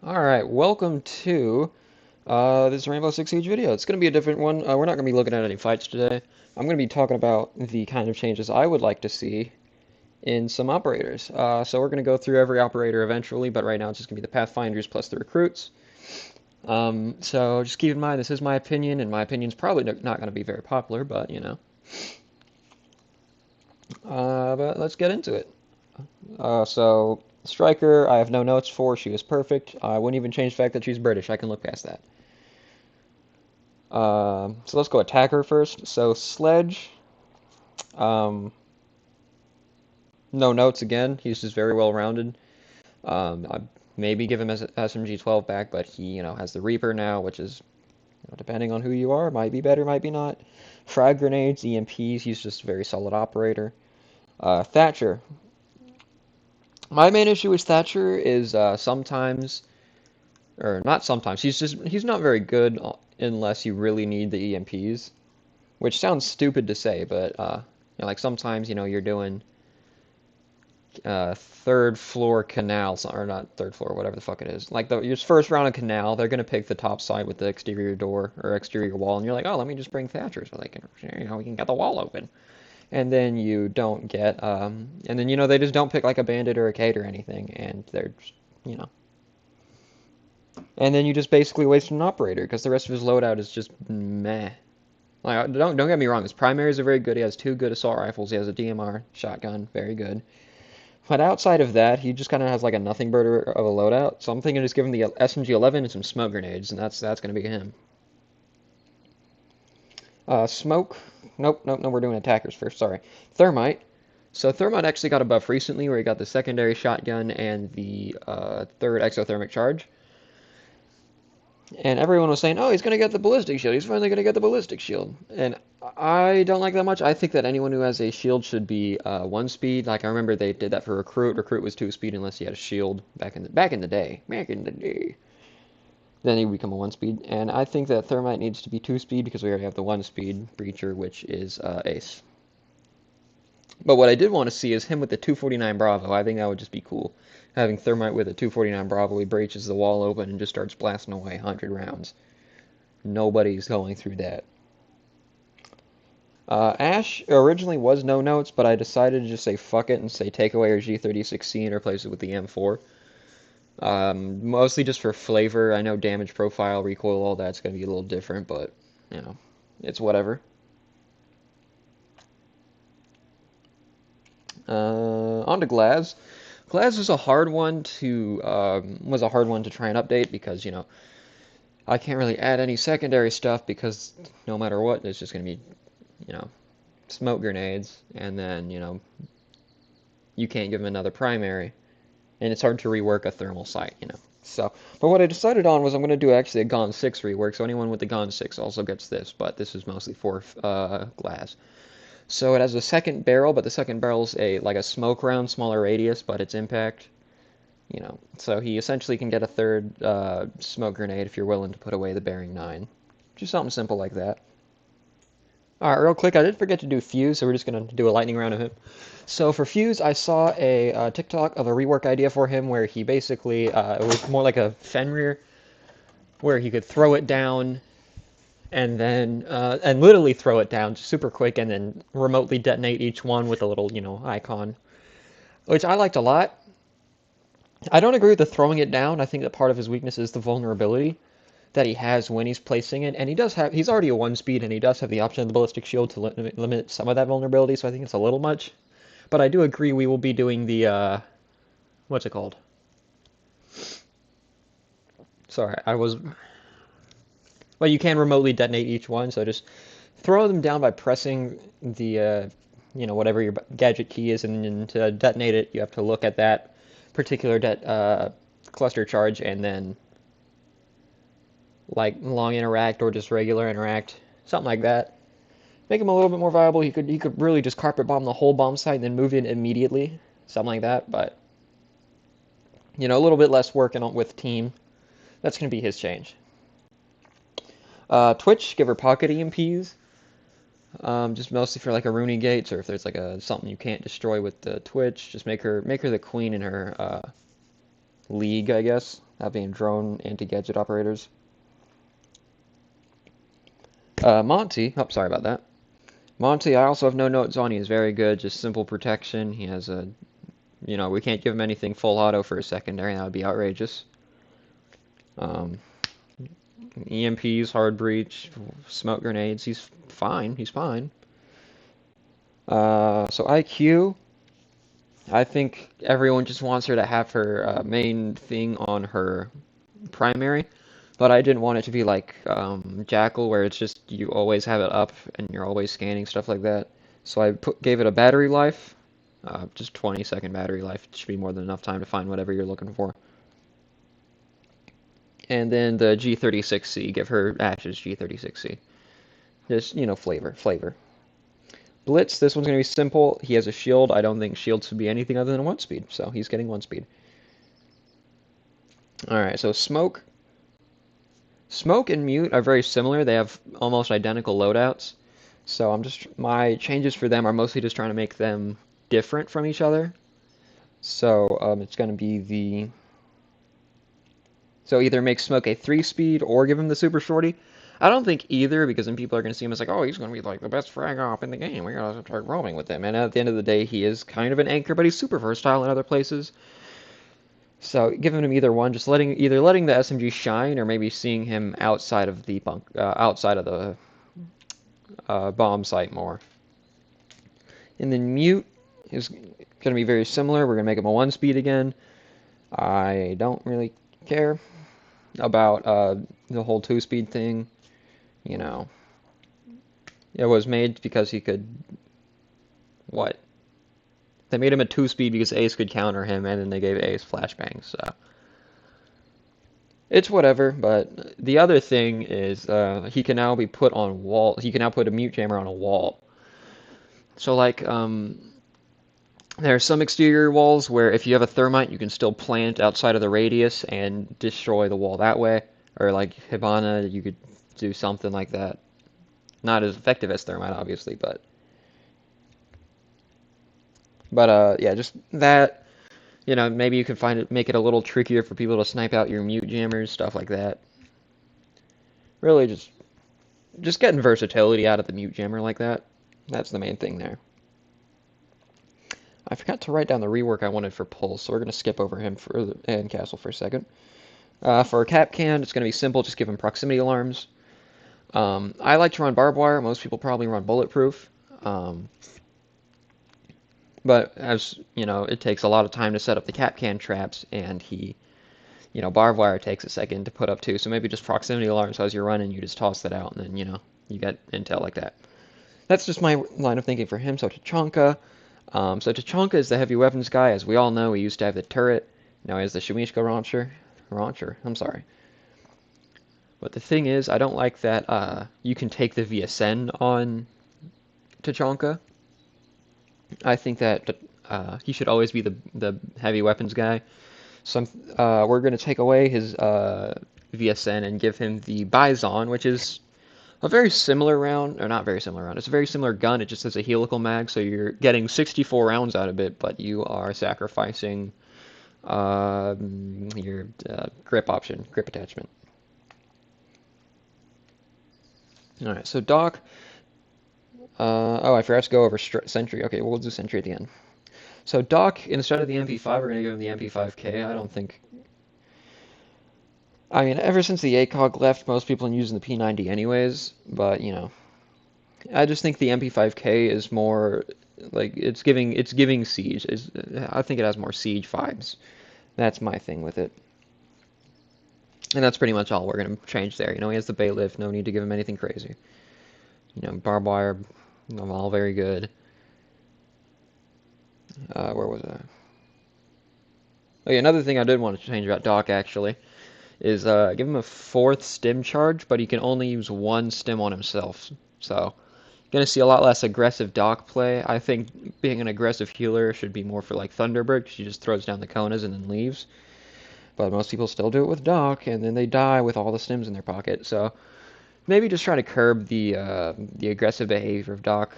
Alright, welcome to this Rainbow Six Siege video. It's going to be a different one. We're not going to be looking at any fights today. I'm going to be talking about the kind of changes I would like to see in some operators. So we're going to go through every operator eventually, but right now it's just going to be the Pathfinders plus the recruits. So just keep in mind, this is my opinion, and my opinion's probably not going to be very popular, but you know. But let's get into it. So Striker, I have no notes for. She was perfect. I wouldn't even change the fact that she's British. I can look past that. So let's go attacker first. So Sledge, um, no notes again. He's just very well rounded. I maybe give him as SMG-12 back, but he, has the Reaper now, which is, depending on who you are, might be better, might be not. Frag grenades, EMPs, he's just a very solid operator. Thatcher. My main issue with Thatcher is sometimes, or not sometimes, he's not very good unless you really need the EMPs. Which sounds stupid to say, but like sometimes you're doing third floor canal, or not third floor, whatever the fuck it is. Like your first round of canal, they're gonna pick the top side with the exterior door or exterior wall, and you're like, oh, let me just bring Thatcher so they can, we can get the wall open. And then you don't get, and then they just don't pick like a bandit or a Kate or anything, and they're, just, you know, and then you just basically waste an operator because the rest of his loadout is just meh. Like, don't get me wrong, his primaries are very good. He has two good assault rifles. He has a DMR shotgun, very good. But outside of that, he just kind of has like a nothing birder of a loadout. So I'm thinking just give him the SMG-11 and some smoke grenades, and that's going to be him. Smoke. Nope, nope, no. We're doing attackers first. Sorry. Thermite. So Thermite actually got a buff recently where he got the secondary shotgun and the third exothermic charge. And everyone was saying, "Oh, he's gonna get the ballistic shield. He's finally gonna get the ballistic shield." And I don't like that much. I think that anyone who has a shield should be one speed. Like I remember they did that for recruit. Recruit was two speed unless he had a shield back in the day. Back in the day. Then he would become a one speed. And I think that Thermite needs to be two speed because we already have the one speed Breacher, which is Ace. But what I did want to see is him with the 249 Bravo. I think that would just be cool. Having Thermite with a 249 Bravo, he breaches the wall open and just starts blasting away 100 rounds. Nobody's going through that. Ash originally was no notes, but I decided to just say fuck it and say take away her G3016 and replace it with the M4. Mostly just for flavor. I know damage profile, recoil, all that's going to be a little different, but, it's whatever. On to Glaz. Glaz was a hard one to try and update because, I can't really add any secondary stuff because no matter what, it's just going to be, you know, smoke grenades, and then, you can't give him another primary, and it's hard to rework a thermal sight. So, but what I decided on was I'm going to do actually a Gon 6 rework, so anyone with the Gon 6 also gets this, but this is mostly for Glaz. So it has a second barrel, but the second barrel's like a smoke round, smaller radius, but it's impact. So he essentially can get a third smoke grenade if you're willing to put away the bearing 9. Just something simple like that. Alright, real quick, I did forget to do Fuse, so we're just going to do a lightning round of him. So for Fuse, I saw a TikTok of a rework idea for him where he basically, it was more like a Fenrir, where he could throw it down and then, and literally throw it down super quick and then remotely detonate each one with a little, icon, which I liked a lot. I don't agree with the throwing it down. I think that part of his weakness is the vulnerability that he has when he's placing it, and he's already a one speed, and he does have the option of the ballistic shield to limit some of that vulnerability, so I think it's a little much. But I do agree we will be doing the, what's it called? Sorry, well, you can remotely detonate each one, so just throw them down by pressing the, whatever your gadget key is, and then to detonate it, you have to look at that particular cluster charge, and then like long interact or just regular interact, something like that. Make him a little bit more viable. He could really just carpet bomb the whole bomb site and then move in immediately, something like that. But a little bit less working on with team. That's gonna be his change. Twitch, give her pocket EMPs. Just mostly for like a Rooney Gates, or if there's like something you can't destroy with the Twitch, just make her the queen in her league, I guess. that being drone anti-gadget operators. Monty, oh, sorry about that. Monty, I also have no notes on. He is very good, just simple protection. He has a, we can't give him anything full auto for a secondary. That would be outrageous. Um, EMPs, hard breach, smoke grenades. He's fine. He's fine. So IQ, I think everyone just wants her to have her main thing on her primary, but I didn't want it to be like Jackal, where it's just you always have it up and you're always scanning stuff like that. So I gave it a battery life, just 20-second battery life. It should be more than enough time to find whatever you're looking for. And then the G36C, give her Ash's G36C. Just, flavor. Blitz, this one's going to be simple. He has a shield. I don't think shields should be anything other than 1-speed, so he's getting 1-speed. Alright, so Smoke. Smoke and Mute are very similar. They have almost identical loadouts. So my changes for them are mostly just trying to make them different from each other. So it's going to be so either make Smoke a 3-speed or give him the Super Shorty. I don't think either, because then people are going to see him as like, oh, he's going to be like the best frag op in the game. We got to start roaming with him. And at the end of the day, he is kind of an anchor, but he's super versatile in other places. So giving him either one, just letting the SMG shine, or maybe seeing him outside of the bomb site more. And then Mute is going to be very similar. We're going to make him a 1-speed again. I don't really care about the whole 2-speed thing. It was made because he could... What? They made him a 2-speed because Ace could counter him, and then they gave Ace flashbangs, so... It's whatever, but the other thing is he can now be put on wall. He can now put a mute jammer on a wall. So like there are some exterior walls where if you have a thermite, you can still plant outside of the radius and destroy the wall that way. Or like Hibana, you could do something like that. Not as effective as thermite, obviously, but yeah, just that. Maybe you can make it a little trickier for people to snipe out your mute jammers, stuff like that. Really just getting versatility out of the mute jammer like that. That's the main thing there. I forgot to write down the rework I wanted for Pulse, so we're going to skip over him and Castle for a second. For Kapkan, it's going to be simple, just give him proximity alarms. I like to run barbed wire. Most people probably run bulletproof. But as it takes a lot of time to set up the Kapkan traps, and barbed wire takes a second to put up too. So maybe just proximity alarms, so as you're running, you just toss that out, and then you get intel like that. That's just my line of thinking for him. So Tachanka. So Tachanka is the heavy weapons guy. As we all know, he used to have the turret. Now he has the Shumishka Launcher. I'm sorry. But the thing is, I don't like that you can take the VSN on Tachanka. I think that he should always be the heavy weapons guy. So we're going to take away his VSN and give him the Bison, which is a very similar round, or not very similar round. It's a very similar gun. It just has a helical mag, so you're getting 64 rounds out of it, but you are sacrificing your grip attachment. All right, so Doc. I forgot to go over Sentry. Okay, we'll do Sentry at the end. So Doc, instead of the MP5, we're going to give him the MP5K. I don't think... I mean, ever since the ACOG left, most people are using the P90 anyways, but, I just think the MP5K is more, like, it's giving Siege. I think it has more Siege vibes. That's my thing with it. And that's pretty much all we're going to change there. He has the Bailiff, no need to give him anything crazy. Barbed wire, all very good. Where was I? Oh, yeah, another thing I did want to change about Doc, actually, is give him a 4th stim charge, but he can only use 1 stim on himself. So, you're going to see a lot less aggressive Doc play. I think being an aggressive healer should be more for, like, Thunderbird, because she just throws down the Konas and then leaves. But most people still do it with Doc, and then they die with all the stims in their pocket. So, maybe just try to curb the aggressive behavior of Doc.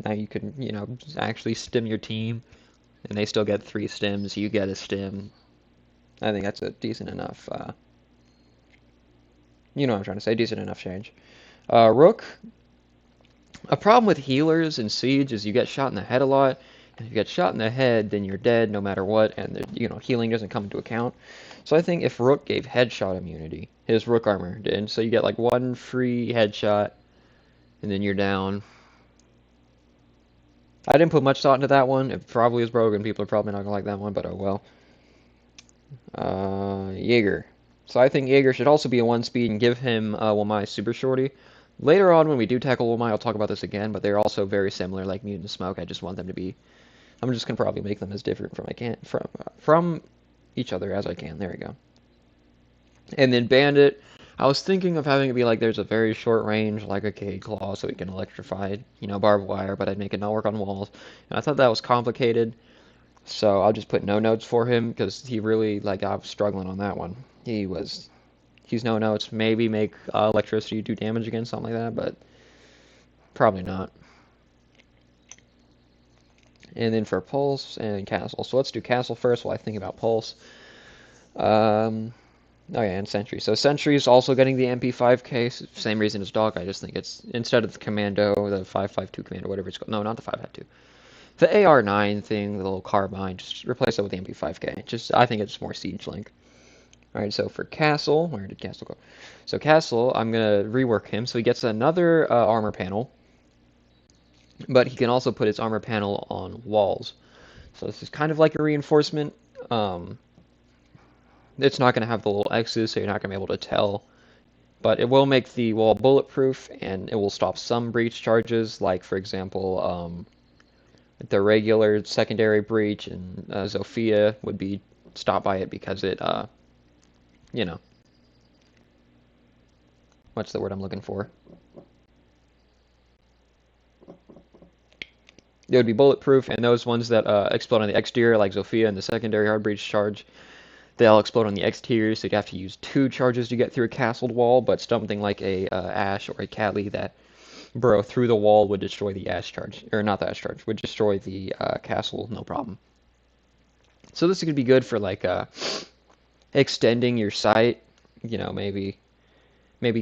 Now you can, actually stim your team, and they still get 3 stims, you get a stim. I think that's a decent enough, you know what I'm trying to say, decent enough change. Rook, a problem with healers in Siege is you get shot in the head a lot, and if you get shot in the head, then you're dead no matter what, and healing doesn't come into account. So I think if Rook gave headshot immunity, his Rook armor did, so you get like one free headshot, and then you're down. I didn't put much thought into that one. It probably is broken. People are probably not gonna like that one, but oh well. Jaeger. So I think Jaeger should also be a 1 speed and give him Wamai Super Shorty. Later on, when we do tackle Wamai, I'll talk about this again, but they're also very similar, like Mutant Smoke. I just want them to be. I'm just gonna probably make them as different from each other as I can. There we go. And then Bandit. I was thinking of having it be like there's a very short range, like a Cade Claw, so we can electrify, barbed wire, but I'd make it not work on walls. And I thought that was complicated. So I'll just put no notes for him because he really, I was struggling on that one. He's no notes. Maybe make electricity do damage again, something like that, but probably not. And then for Pulse and Castle. So let's do Castle first while I think about Pulse. Oh yeah, and Sentry. So Sentry is also getting the MP5K, same reason as Dog. I just think it's, instead of the Commando, the 5.52 Commando, whatever it's called. No, not the 5.52. The AR-9 thing, the little carbine, just replace that with the MP5K. I think it's more Siege Link. Alright, so for Castle, where did Castle go? So Castle, I'm going to rework him, so he gets another armor panel, but he can also put his armor panel on walls. So this is kind of like a reinforcement. It's not going to have the little X's, so you're not going to be able to tell. But it will make the wall bulletproof, and it will stop some breach charges, like, for example, the regular secondary breach, and Zofia would be stopped by it because it, what's the word I'm looking for? It would be bulletproof, and those ones that explode on the exterior, like Zofia and the secondary hard breach charge, they'll explode on the exterior, so you'd have to use 2 charges to get through a castled wall, but something like a Ash or a Cali that burrow through the wall would destroy the Ash charge, or not the Ash charge, would destroy the castle, no problem. So this could be good for extending your sight. Maybe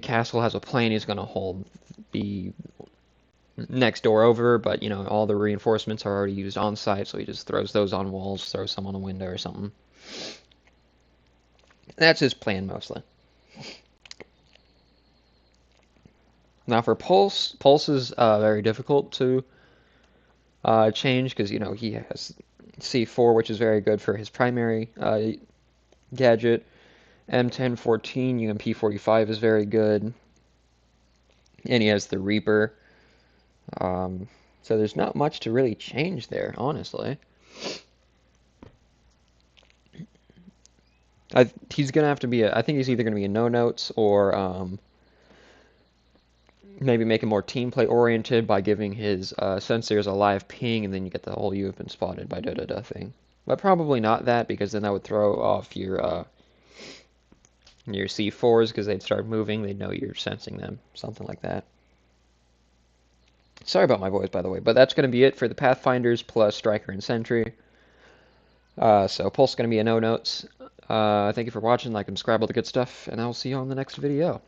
Castle has a plane he's gonna hold the next door over, but all the reinforcements are already used on site, so he just throws those on walls, throws some on a window or something. That's his plan mostly. Now for Pulse, Pulse is very difficult to change because he has C4, which is very good for his primary gadget. M1014 UMP45 is very good, and he has the Reaper. So there's not much to really change there, honestly. He's gonna have to be I think he's either gonna be a no notes or maybe make him more team play oriented by giving his sensors a live ping, and then you get the whole "you have been spotted by da da da" thing. But probably not that, because then that would throw off your C4s, because they'd start moving, they'd know you're sensing them, something like that. Sorry about my voice, by the way, but that's going to be it for the Pathfinders plus Striker and Sentry. So Pulse is going to be a no notes. Thank you for watching, like and subscribe, all the good stuff, and I will see you on the next video.